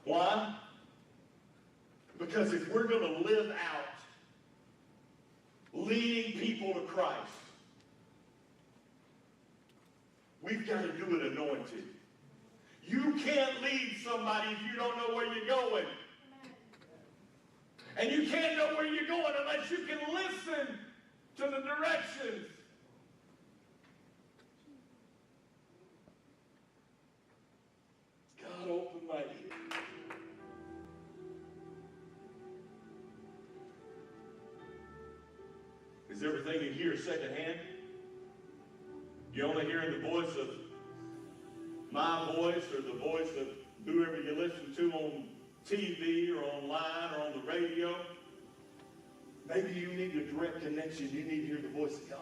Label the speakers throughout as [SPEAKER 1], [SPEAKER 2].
[SPEAKER 1] Why? Because if we're going to live out leading people to Christ, we've got to do it anointed. You can't lead somebody if you don't know where you're going. And you can't know where you're going unless you can listen to the directions. God, open my ears. Is everything you hear secondhand? You only hearing the voice of my voice or the voice of whoever you listen to on TV or online or on the radio? Maybe you need a direct connection. You need to hear the voice of God.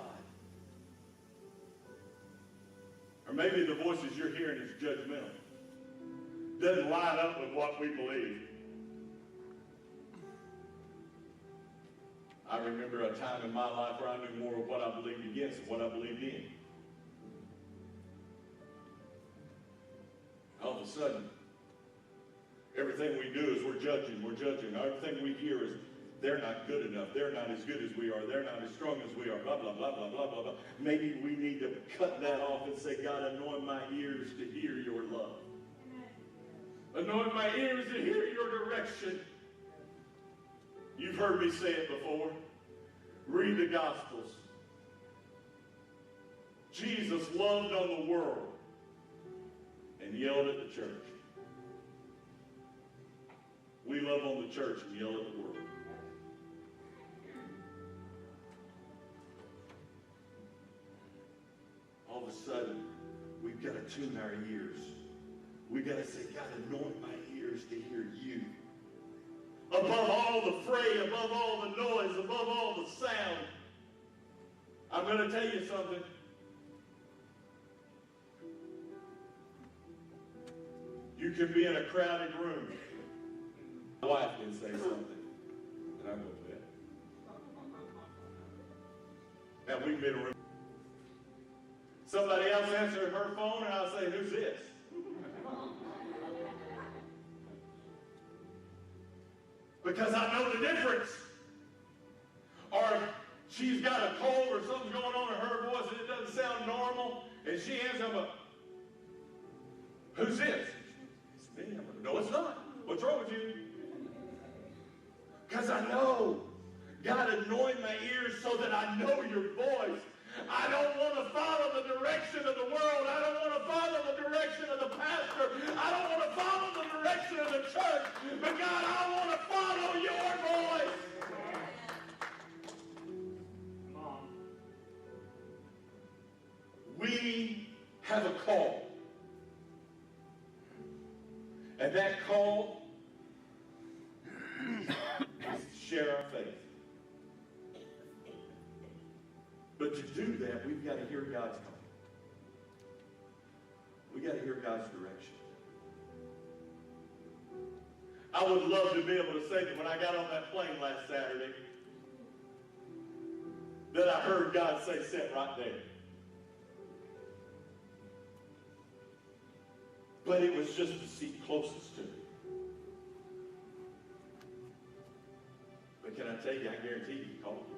[SPEAKER 1] Or maybe the voices you're hearing is judgmental. Doesn't line up with what we believe. I remember a time in my life where I knew more of what I believed against than what I believed in. All of a sudden, everything we do is we're judging. Everything we hear is, they're not good enough. They're not as good as we are. They're not as strong as we are. Blah, blah, blah, blah, blah, blah, blah. Maybe we need to cut that off and say, God, anoint my ears to hear your love. Anoint my ears to hear your direction. You've heard me say it before. Read the Gospels. Jesus loved on the world and yelled at the church. We love on the church and yell at the world. All of a sudden, we've got to tune our ears. We've got to say, God, anoint my ears to hear you. Above all the fray, above all the noise, above all the sound. I'm going to tell you something. You can be in a crowded room. My wife can say something, and I'm going to bed. Now, we can be in a room. Somebody else answered her phone, and I'll say, who's this? Because I know the difference. Or she's got a cold or something's going on in her voice and it doesn't sound normal. And she answers, I'm like, who's this? It's me. I'm like, no, it's not. What's wrong with you? Because I know. God, anoint my ears so that I know your voice. I don't want to follow the direction of the world. I don't want to follow the direction of the pastor. I don't want to follow the direction of the church. But God, I want to follow your voice. Come on. We have a call. And that call is to share our faith. But to do that, we've got to hear God's call. We've got to hear God's direction. I would love to be able to say that when I got on that plane last Saturday, that I heard God say, sit right there. But it was just the seat closest to me. But can I tell you, I guarantee He called you.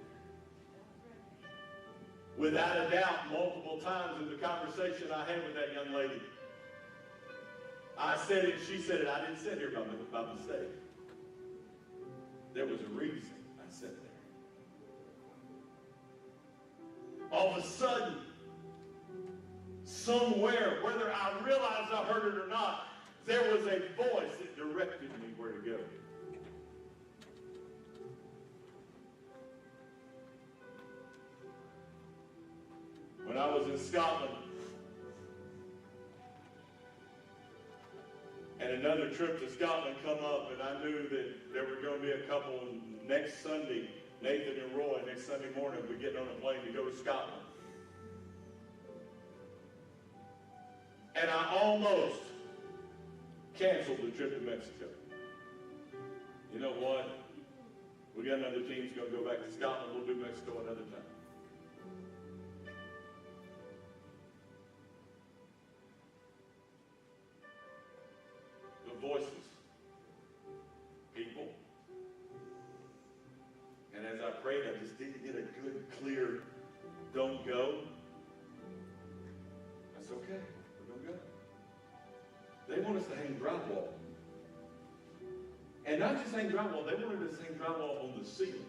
[SPEAKER 1] Without a doubt, multiple times in the conversation I had with that young lady, I said it, she said it, I didn't sit here by mistake. There was a reason I sat there. All of a sudden, somewhere, whether I realized I heard it or not, there was a voice that directed me where to go. When I was in Scotland, and another trip to Scotland come up, and I knew that there were going to be a couple next Sunday, Nathan and Roy, next Sunday morning, we're getting on a plane to go to Scotland. And I almost canceled the trip to Mexico. You know what? We got another team's going to go back to Scotland. We'll do Mexico another time. The voices afraid. I just need to get a good, clear, don't go. That's okay. We're going to go. They want us to hang drywall. And not just hang drywall, they wanted us to hang drywall on the ceiling.